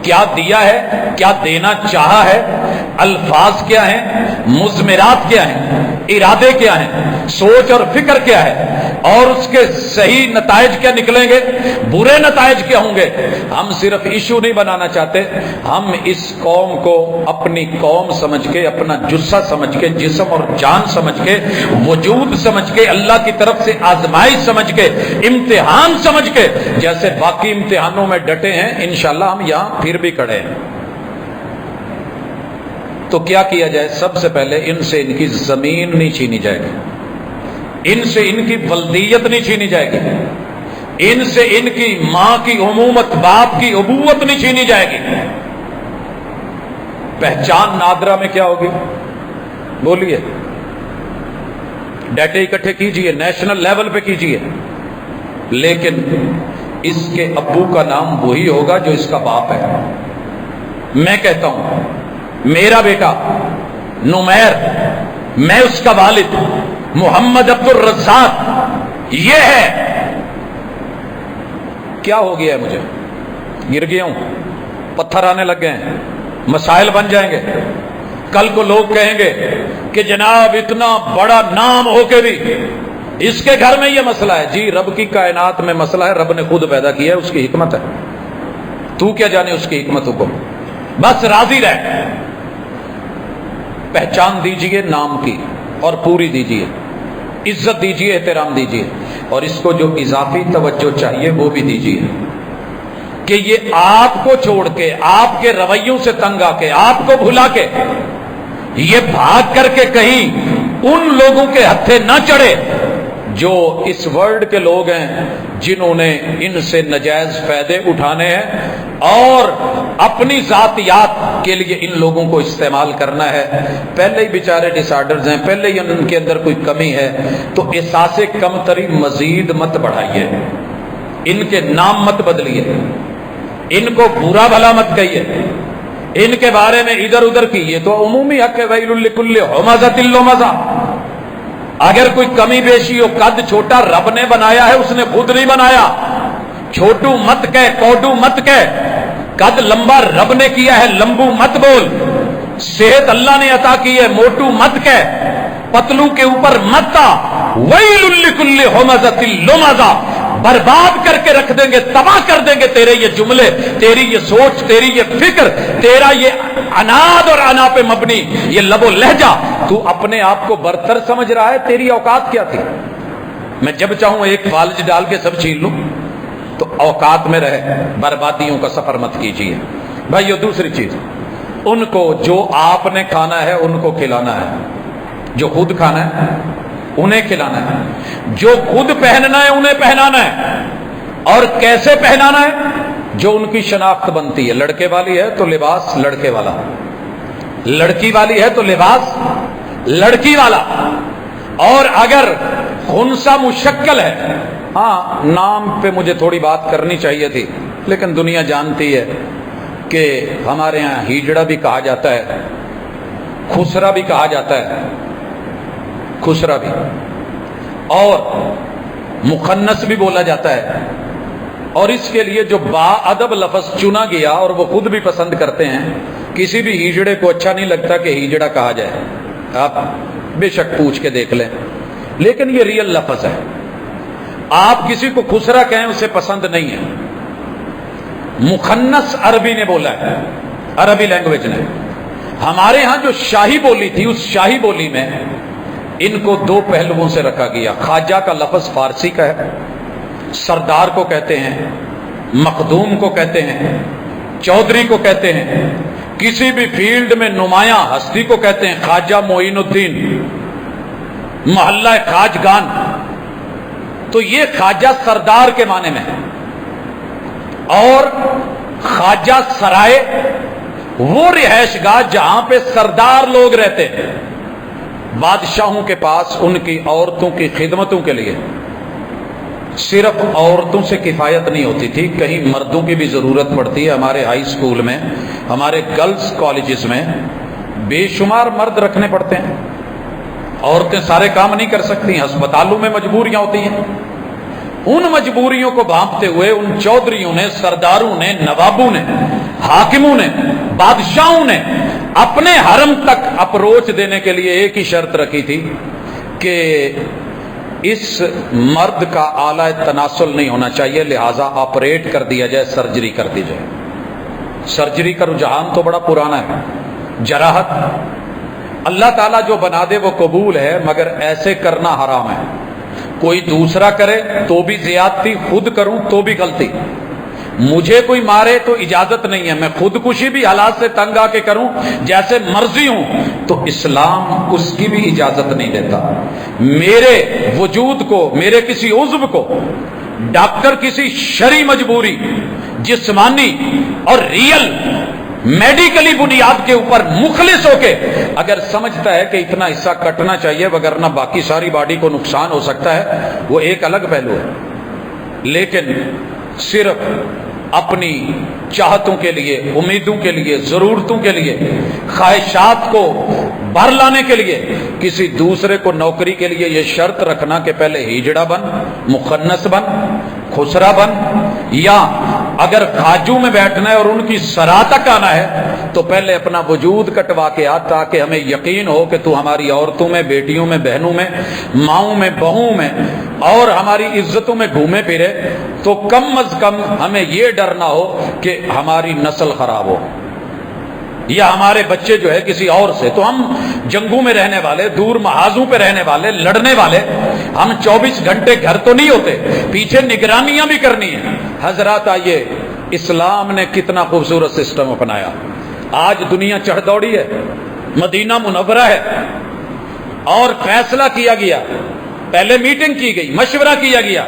کیا دیا ہے، کیا دینا چاہا ہے، الفاظ کیا ہیں، مضمرات کیا ہیں، ارادے کیا ہیں، سوچ اور فکر کیا ہے، اور اس کے صحیح نتائج کیا نکلیں گے، برے نتائج کیا ہوں گے۔ ہم صرف ایشو نہیں بنانا چاہتے، ہم اس قوم کو اپنی قوم سمجھ کے، اپنا جثہ سمجھ کے، جسم اور جان سمجھ کے، وجود سمجھ کے، اللہ کی طرف سے آزمائش سمجھ کے، امتحان سمجھ کے، جیسے باقی امتحانوں میں ڈٹے ہیں، انشاءاللہ ہم یہاں پھر بھی کھڑے ہیں۔ تو کیا کیا جائے؟ سب سے پہلے ان سے ان کی زمین نہیں چھینی جائے گی، ان سے ان کی ولدیت نہیں چھینی جائے گی، ان سے ان کی ماں کی امومت، باپ کی ابوت نہیں چھینی جائے گی۔ پہچان نادرہ میں کیا ہوگی؟ بولیے، ڈیٹے اکٹھے کیجئے، نیشنل لیول پہ کیجئے، لیکن اس کے ابو کا نام وہی ہوگا جو اس کا باپ ہے۔ میں کہتا ہوں میرا بیٹا نمیر، میں اس کا والد محمد عبد الرزاق، یہ ہے۔ کیا ہو گیا ہے؟ مجھے گر گیا ہوں، پتھر آنے لگ گئے ہیں، مسائل بن جائیں گے۔ کل کو لوگ کہیں گے کہ جناب اتنا بڑا نام ہو کے بھی اس کے گھر میں یہ مسئلہ ہے۔ جی رب کی کائنات میں مسئلہ ہے، رب نے خود پیدا کیا ہے، اس کی حکمت ہے، تو کیا جانے اس کی حکمتوں کو، بس راضی رہ۔ پہچان دیجئے نام کی اور پوری دیجئے، عزت دیجئے، احترام دیجئے، اور اس کو جو اضافی توجہ چاہیے وہ بھی دیجئے کہ یہ آپ کو چھوڑ کے، آپ کے رویوں سے تنگ آ کے، آپ کو بھلا کے، یہ بھاگ کر کے کہیں ان لوگوں کے ہتھے نہ چڑھے جو اس ورلڈ کے لوگ ہیں، جنہوں نے ان سے نجائز فائدے اٹھانے ہیں اور اپنی ذاتیات کے لیے ان لوگوں کو استعمال کرنا ہے۔ پہلے ہی بیچارے ڈس آرڈرز ہیں، پہلے ہی ان کے اندر کوئی کمی ہے، تو احساس کمتری مزید مت بڑھائیے، ان کے نام مت بدلیے، ان کو برا بھلا مت کہیے، ان کے بارے میں ادھر ادھر کی، یہ تو عمومی حق ہے، ویل لکل ہمزۃ لمزہ۔ اگر کوئی کمی بیشی ہو، قد چھوٹا رب نے بنایا ہے، اس نے خود نہیں بنایا، چھوٹو مت کہہ، کوڈو مت کہہ، قد لمبا رب نے کیا ہے، لمبو مت بول، صحت اللہ نے عطا کی ہے، موٹو مت کہہ، پتلو کے اوپر مت آ، ویل لکل ہمزۃ لمزہ۔ برباد کر کے رکھ دیں گے، تباہ کر دیں گے تیرے یہ جملے، تیری یہ سوچ، تیری یہ فکر، تیرا یہ عناد اور انا پہ مبنی یہ لب و لہجہ۔ تو اپنے آپ کو برتر سمجھ رہا ہے، تیری اوقات کیا تھی؟ میں جب چاہوں ایک فالج ڈال کے سب چھین لوں، تو اوقات میں رہے، بربادیوں کا سفر مت کیجیے بھائیو۔ دوسری چیز، ان کو جو آپ نے کھانا ہے ان کو کھلانا ہے، جو خود کھانا ہے انہیں کھلانا ہے، جو خود پہننا ہے انہیں پہنانا ہے، اور کیسے پہنانا ہے؟ جو ان کی شناخت بنتی ہے۔ لڑکے والی ہے تو لباس لڑکے والا، لڑکی والی ہے تو لباس لڑکی والا، اور اگر خنثی مشکل ہے، ہاں نام پہ مجھے تھوڑی بات کرنی چاہیے تھی، لیکن دنیا جانتی ہے کہ ہمارے ہاں ہیجڑا بھی کہا جاتا ہے، خسرا بھی کہا جاتا ہے، خسرا بھی، اور مخنث بھی بولا جاتا ہے، اور اس کے لیے جو با ادب لفظ چنا گیا اور وہ خود بھی پسند کرتے ہیں، کسی بھی ہیجڑے کو اچھا نہیں لگتا کہ ہیجڑا کہا جائے، آپ بے شک پوچھ کے دیکھ لیں، لیکن یہ ریئل لفظ ہے۔ آپ کسی کو خسرا کہیں اسے پسند نہیں ہے۔ مخنث عربی نے بولا ہے، عربی لینگویج نے۔ ہمارے ہاں جو شاہی بولی تھی، اس شاہی بولی میں ان کو دو پہلوؤں سے رکھا گیا۔ خواجہ کا لفظ فارسی کا ہے، سردار کو کہتے ہیں، مخدوم کو کہتے ہیں، چودھری کو کہتے ہیں، کسی بھی فیلڈ میں نمایاں ہستی کو کہتے ہیں خواجہ معین الدین، محلہ خواجگان۔ تو یہ خواجہ سردار کے معنی میں ہے، اور خواجہ سرائے وہ رہائش گاہ جہاں پہ سردار لوگ رہتے ہیں۔ بادشاہوں کے پاس ان کی عورتوں کی خدمتوں کے لیے صرف عورتوں سے کفایت نہیں ہوتی تھی، کہیں مردوں کی بھی ضرورت پڑتی ہے۔ ہمارے ہائی اسکول میں، ہمارے گرلز کالجز میں بے شمار مرد رکھنے پڑتے ہیں، عورتیں سارے کام نہیں کر سکتی، ہسپتالوں میں مجبوریاں ہوتی ہیں۔ ان مجبوریوں کو بھانپتے ہوئے ان چودھریوں نے، سرداروں نے، نوابوں نے، حاکموں نے، بادشاہوں نے اپنے حرم تک اپروچ دینے کے لیے ایک ہی شرط رکھی تھی کہ اس مرد کا آلہ تناسل نہیں ہونا چاہیے، لہذا آپریٹ کر دیا جائے، سرجری کر دی جائے۔ سرجری کا رجحان تو بڑا پرانا ہے، جراحت اللہ تعالیٰ جو بنا دے وہ قبول ہے، مگر ایسے کرنا حرام ہے۔ کوئی دوسرا کرے تو بھی زیادتی، خود کروں تو بھی غلطی۔ مجھے کوئی مارے تو اجازت نہیں ہے، میں خودکشی بھی حالات سے تنگ آ کے کروں جیسے مرضی ہوں تو اسلام اس کی بھی اجازت نہیں دیتا۔ میرے وجود کو، میرے کسی عضو کو ڈاکٹر کسی شرعی مجبوری، جسمانی اور ریئل میڈیکلی بنیاد کے اوپر مخلص ہو کے اگر سمجھتا ہے کہ اتنا حصہ کٹنا چاہیے وگرنہ باقی ساری باڈی کو نقصان ہو سکتا ہے، وہ ایک الگ پہلو ہے۔ لیکن صرف اپنی چاہتوں کے لیے، امیدوں کے لیے، ضرورتوں کے لیے، خواہشات کو بھر لانے کے لیے کسی دوسرے کو نوکری کے لیے یہ شرط رکھنا کہ پہلے ہجڑا بن، مخنث بن، خسرا بن، یا اگر کھاجو میں بیٹھنا ہے اور ان کی سرا تک آنا ہے تو پہلے اپنا وجود کٹوا کے آ، تاکہ ہمیں یقین ہو کہ تو ہماری عورتوں میں، بیٹیوں میں، بہنوں میں، ماؤں میں، بہوؤں میں اور ہماری عزتوں میں گھومے پھرے، تو کم از کم ہمیں یہ ڈر نہ ہو کہ ہماری نسل خراب ہو یا ہمارے بچے جو ہے کسی اور سے۔ تو ہم جنگوں میں رہنے والے، دور محاذوں پہ رہنے والے، لڑنے والے، ہم 24 گھنٹے گھر تو نہیں ہوتے، پیچھے نگرانیاں بھی کرنی ہیں۔ حضرات آئیے، اسلام نے کتنا خوبصورت سسٹم اپنایا۔ آج دنیا چڑھ دوڑی ہے، مدینہ منورہ ہے، اور فیصلہ کیا گیا، پہلے میٹنگ کی گئی، مشورہ کیا گیا،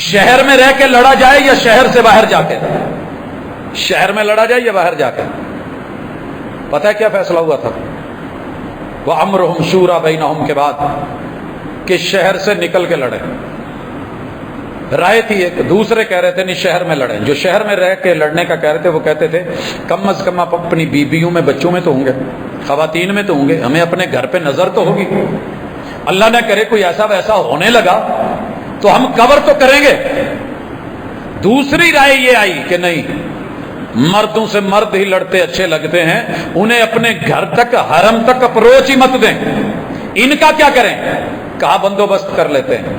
شہر میں رہ کے لڑا جائے یا شہر سے باہر جا کے، شہر میں لڑا جائے یا باہر جا کے۔ پتہ ہے کیا فیصلہ ہوا تھا؟ وَأَمْرُهُمْ شُورَى بَيْنَهُمْ کے بعد کہ شہر سے نکل کے لڑیں۔ رائے تھی ایک، دوسرے کہہ رہے تھے نہیں شہر میں لڑیں۔ جو شہر میں رہ کے لڑنے کا کہہ رہے تھے وہ کہتے تھے کم از کم آپ اپنی بیویوں میں، بچوں میں تو ہوں گے، خواتین میں تو ہوں گے، ہمیں اپنے گھر پہ نظر تو ہوگی۔ اللہ نہ کرے کوئی ایسا ویسا ہونے لگا تو ہم کور تو کریں گے۔ دوسری رائے یہ آئی کہ نہیں، مردوں سے مرد ہی لڑتے اچھے لگتے ہیں، انہیں اپنے گھر تک، حرم تک اپروچ ہی مت دیں۔ ان کا کیا کریں؟ کہا بندوبست کر لیتے ہیں۔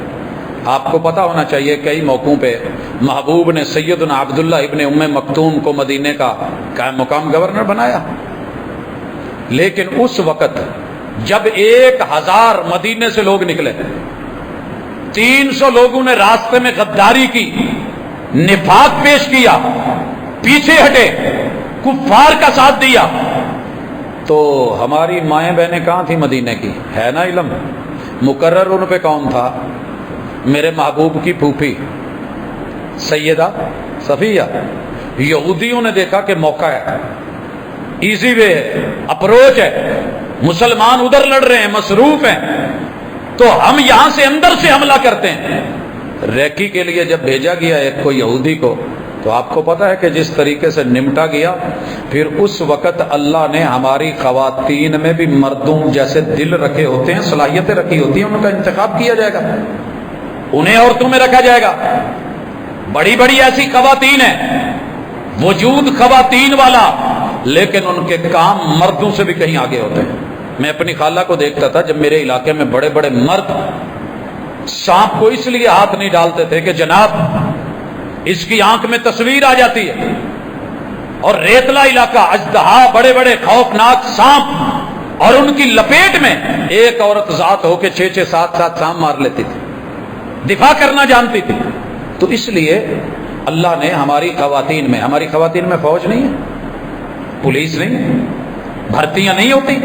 آپ کو پتا ہونا چاہیے کئی موقعوں پہ محبوب نے سیدنا عبداللہ ابن ام مکتوم کو مدینے کا قائم مقام گورنر بنایا، لیکن اس وقت جب 1000 مدینے سے لوگ نکلے، 300 لوگوں نے راستے میں غداری کی، نفاق پیش کیا، پیچھے ہٹے، کفار کا ساتھ دیا، تو ہماری مائیں بہنیں کہاں تھی مدینے کی؟ ہے نا علم، مقرر ان پہ کون تھا؟ میرے محبوب کی پھوپھی سیدہ صفیہ۔ یہودیوں نے دیکھا کہ موقع ہے، ایزی وے ہے، اپروچ ہے، مسلمان ادھر لڑ رہے ہیں، مصروف ہیں، تو ہم یہاں سے اندر سے حملہ کرتے ہیں۔ ریکی کے لیے جب بھیجا گیا ایک کو یہودی کو، تو آپ کو پتا ہے کہ جس طریقے سے نمٹا گیا، پھر اس وقت اللہ نے ہماری خواتین میں بھی مردوں جیسے دل رکھے ہوتے ہیں، صلاحیتیں رکھی ہوتی ہیں، ان کا انتخاب کیا جائے گا، انہیں عورتوں میں رکھا جائے گا۔ بڑی بڑی ایسی خواتین ہیں، وجود خواتین والا، لیکن ان کے کام مردوں سے بھی کہیں آگے ہوتے ہیں۔ میں اپنی خالہ کو دیکھتا تھا، جب میرے علاقے میں بڑے بڑے مرد سانپ کو اس لیے ہاتھ نہیں ڈالتے تھے کہ جناب اس کی آنکھ میں تصویر آ جاتی ہے، اور ریتلا علاقہ، اژدہا، بڑے بڑے خوفناک سانپ، اور ان کی لپیٹ میں ایک عورت ذات ہو کے 6 7 سانپ مار لیتی تھی، دفاع کرنا جانتی تھی۔ تو اس لیے اللہ نے ہماری خواتین میں فوج نہیں ہے، پولیس نہیں ہے، بھرتیاں نہیں ہوتی،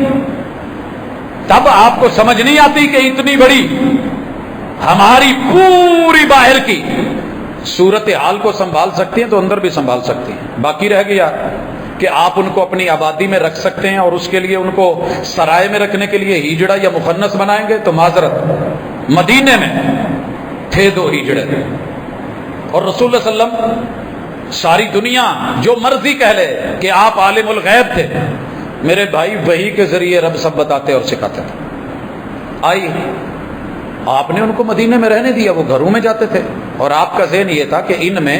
تب آپ کو سمجھ نہیں آتی کہ اتنی بڑی ہماری پوری باہر کی صورت حال کو سنبھال سکتی ہیں تو اندر بھی سنبھال سکتی ہیں۔ باقی رہ گیا کہ آپ ان کو اپنی آبادی میں رکھ سکتے ہیں، اور اس کے لیے ان کو سرائے میں رکھنے کے لیے ہیجڑا یا مخنث بنائیں گے، تو معذرت، مدینے میں تھے 2 ہیجڑے، اور رسول اللہ صلی اللہ علیہ وسلم، ساری دنیا جو مرضی کہہ لے کہ آپ عالم الغیب تھے، میرے بھائی وحی کے ذریعے رب سب بتاتے اور سکھاتے تھے. آئی آپ نے ان کو مدینے میں رہنے دیا، وہ گھروں میں جاتے تھے، اور آپ کا ذہن یہ تھا کہ ان میں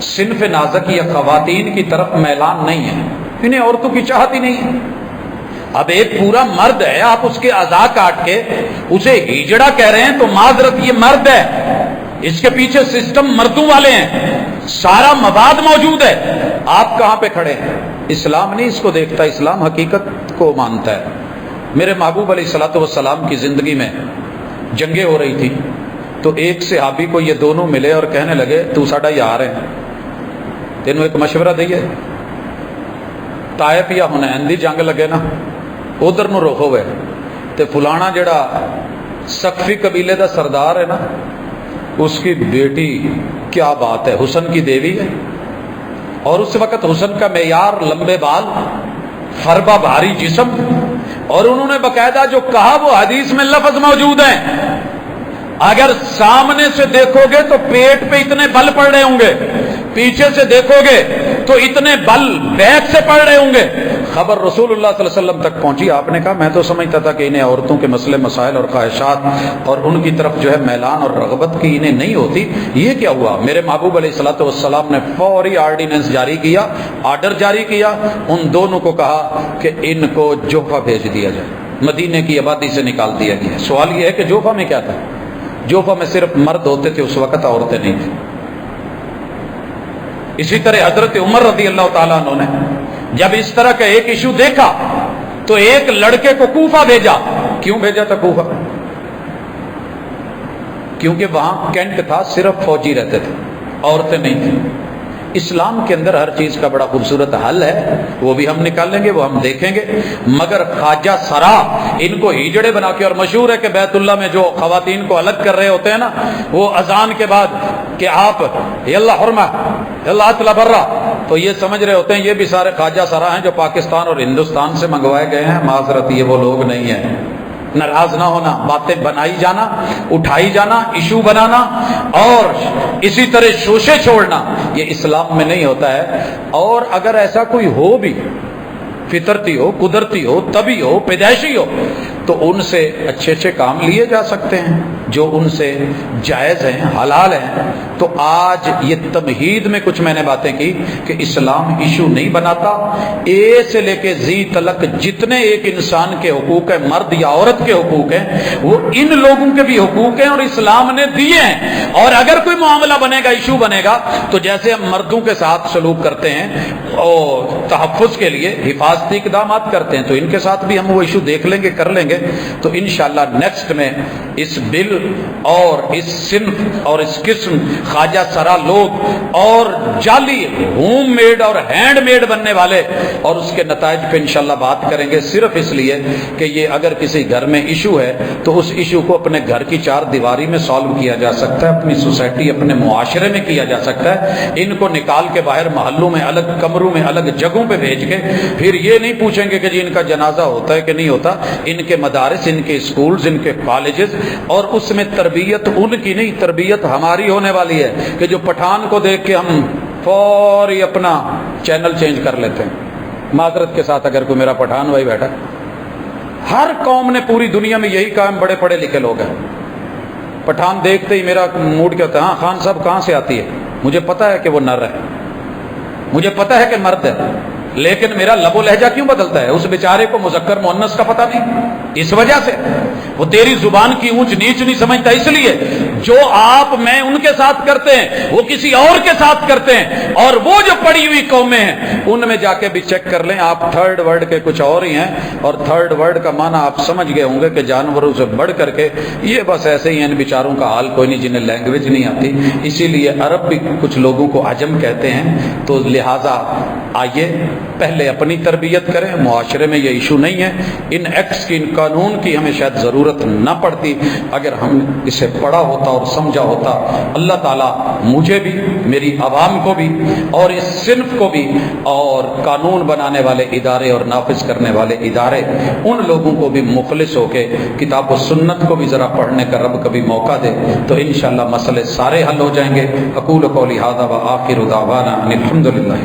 صنف نازک یا خواتین کی طرف میلان نہیں ہے، انہیں عورتوں کی چاہت ہی نہیں ہے. اب ایک پورا مرد ہے، آپ اس کے اعضاء کاٹ کے اسے ہجڑا کہہ رہے ہیں تو معذرت، یہ مرد ہے، اس کے پیچھے سسٹم مردوں والے ہیں، سارا مواد موجود ہے، آپ کہاں پہ کھڑے ہیں؟ اسلام نہیں اس کو دیکھتا، اسلام حقیقت کو مانتا ہے. میرے محبوب علیہ الصلوۃ والسلام کی زندگی میں جنگیں ہو رہی تھی تو ایک صحابی کو یہ دونوں ملے اور کہنے لگے تو ساڈا یار ہے، تینوں ایک مشورہ دئیے، طائف یا حنین دی جنگ لگے نا، ادھر نو رخ ہوئے تے فلانا جڑا سقفی قبیلے دا سردار ہے نا، اس کی بیٹی کیا بات ہے، حسن کی دیوی ہے، اور اس وقت حسن کا معیار لمبے بال، فربا بھاری جسم، اور انہوں نے باقاعدہ جو کہا وہ حدیث میں لفظ موجود ہیں، اگر سامنے سے دیکھو گے تو پیٹ پہ اتنے بل پڑ رہے ہوں گے، پیچھے سے دیکھو گے تو اتنے بل بیک سے پڑ رہے ہوں گے. خبر رسول اللہ صلی اللہ علیہ وسلم تک پہنچی. آپ نے کہا میں تو سمجھتا تھا کہ انہیں عورتوں کے مسئلے مسائل اور خواہشات اور ان کی طرف جو ہے میلان اور رغبت کی انہیں نہیں ہوتی، یہ کیا ہوا؟ میرے محبوب علیہ الصلوۃ والسلام نے فوری آرڈیننس جاری کیا، آرڈر جاری کیا، ان دونوں کو کہا کہ ان کو جوفہ بھیج دیا جائے، مدینے کی آبادی سے نکال دیا گیا. سوال یہ ہے کہ جوفہ میں کیا تھا؟ جوفہ میں صرف مرد ہوتے تھے، اس وقت عورتیں نہیں تھیں. اسی طرح حضرت عمر رضی اللہ تعالیٰ عنہ نے جب اس طرح کا ایک ایشو دیکھا تو ایک لڑکے کو کوفہ بھیجا. کیوں بھیجا تھا کوفہ؟ کیونکہ وہاں کینٹ تھا، صرف فوجی رہتے تھے، عورتیں نہیں تھیں. اسلام کے اندر ہر چیز کا بڑا خوبصورت حل ہے، وہ بھی ہم نکالیں گے، وہ ہم دیکھیں گے. مگر خواجہ سرا ان کو ہیجڑے بنا کے، اور مشہور ہے کہ بیت اللہ میں جو خواتین کو الگ کر رہے ہوتے ہیں نا، وہ اذان کے بعد کہ آپ یلا حرمہ یلا اطلع برا، تو یہ سمجھ رہے ہوتے ہیں یہ بھی سارے خواجہ سرا ہیں جو پاکستان اور ہندوستان سے منگوائے گئے ہیں. معذرت، یہ وہ لوگ نہیں ہیں. ناراض نہ ہونا، باتیں بنائی جانا، اٹھائی جانا، ایشو بنانا اور اسی طرح شوشے چھوڑنا، یہ اسلام میں نہیں ہوتا ہے. اور اگر ایسا کوئی ہو بھی، فطرتی ہو، قدرتی ہو، طبی ہو، پیدائشی ہو، تو ان سے اچھے اچھے کام لیے جا سکتے ہیں جو ان سے جائز ہیں، حلال ہیں. تو آج یہ تمہید میں کچھ میں نے باتیں کی کہ اسلام ایشو نہیں بناتا. اے سے لے کے زی تلک جتنے ایک انسان کے حقوق ہیں، مرد یا عورت کے حقوق ہیں، وہ ان لوگوں کے بھی حقوق ہیں اور اسلام نے دیے ہیں. اور اگر کوئی معاملہ بنے گا، ایشو بنے گا، تو جیسے ہم مردوں کے ساتھ سلوک کرتے ہیں اور تحفظ کے لیے حفاظتی اقدامات کرتے ہیں، تو ان کے ساتھ بھی ہم وہ ایشو دیکھ لیں گے، کر لیں گے. تو انشاءاللہ نیکسٹ میں اس بل اور اس صنف اور اس قسم خواجہ سرا لوگ اور جعلی ہوم میڈ اور ہینڈ میڈ بننے والے اور اس کے نتائج پہ انشاءاللہ بات کریں گے. صرف اس لیے کہ یہ اگر کسی گھر میں ایشو ہے تو اس ایشو کو اپنے گھر کی چار دیواری میں سالو کیا جا سکتا ہے، اپنی سوسائٹی، اپنے معاشرے میں کیا جا سکتا ہے. ان کو نکال کے باہر محلوں میں، الگ کمروں میں، الگ جگہوں پہ بھیج کے پھر یہ نہیں پوچھیں گے کہ جی ان کا جنازہ ہوتا ہے کہ نہیں ہوتا. ان کے مدارس، ان کے اسکولز، ان کے کالجز، اور اس میں تربیت ان کی نہیں، تربیت ہماری ہونے والی ہے کہ جو پٹھان کو دیکھ کے ہم فوری اپنا چینل چینج کر لیتے ہیں. معذرت کے ساتھ اگر کوئی میرا پٹھان بھائی بیٹھا، ہر قوم نے پوری دنیا میں یہی کام، بڑے پڑھے لکھے لوگ ہیں، پٹھان دیکھتے ہی میرا موڈ کیا ہوتا ہے، ہاں خان صاحب کہاں سے آتی ہے؟ مجھے پتا ہے کہ وہ نر ہے، مجھے پتا ہے کہ مرد ہے، لیکن میرا لب و لہجہ کیوں بدلتا ہے؟ اس بیچارے کو مذکر مؤنث کا پتہ نہیں، اس وجہ سے وہ تیری زبان کی اونچ نیچ نہیں سمجھتا. اس لیے جو آپ میں ان کے ساتھ کرتے ہیں وہ کسی اور کے ساتھ کرتے ہیں. اور وہ جو پڑی ہوئی قومیں ہیں ان میں جا کے بھی چیک کر لیں، آپ تھرڈ ورلڈ کے کچھ اور ہی ہیں. اور تھرڈ ورلڈ کا معنی آپ سمجھ گئے ہوں گے کہ جانوروں سے بڑھ کر کے یہ بس ایسے ہی ہیں، ان بیچاروں کا حال کوئی نہیں جنہیں لینگویج نہیں آتی. اسی لیے عرب بھی کچھ لوگوں کو عجم کہتے ہیں. تو لہٰذا آئیے پہلے اپنی تربیت کریں. معاشرے میں یہ ایشو نہیں ہے، ان ایکٹس کی، ان قانون کی ہمیں شاید ضرورت نہ پڑتی اگر ہم اسے پڑھا ہوتا اور سمجھا ہوتا. اللہ تعالیٰ مجھے بھی، میری عوام کو بھی اور اس صنف کو بھی اور قانون بنانے والے ادارے اور نافذ کرنے والے ادارے ان لوگوں کو بھی مخلص ہو کے کتاب و سنت کو بھی ذرا پڑھنے کا رب کبھی موقع دے تو انشاءاللہ مسئلے سارے حل ہو جائیں گے. اقول قولی ھذا وآخر دعوانا ان الحمد للہ.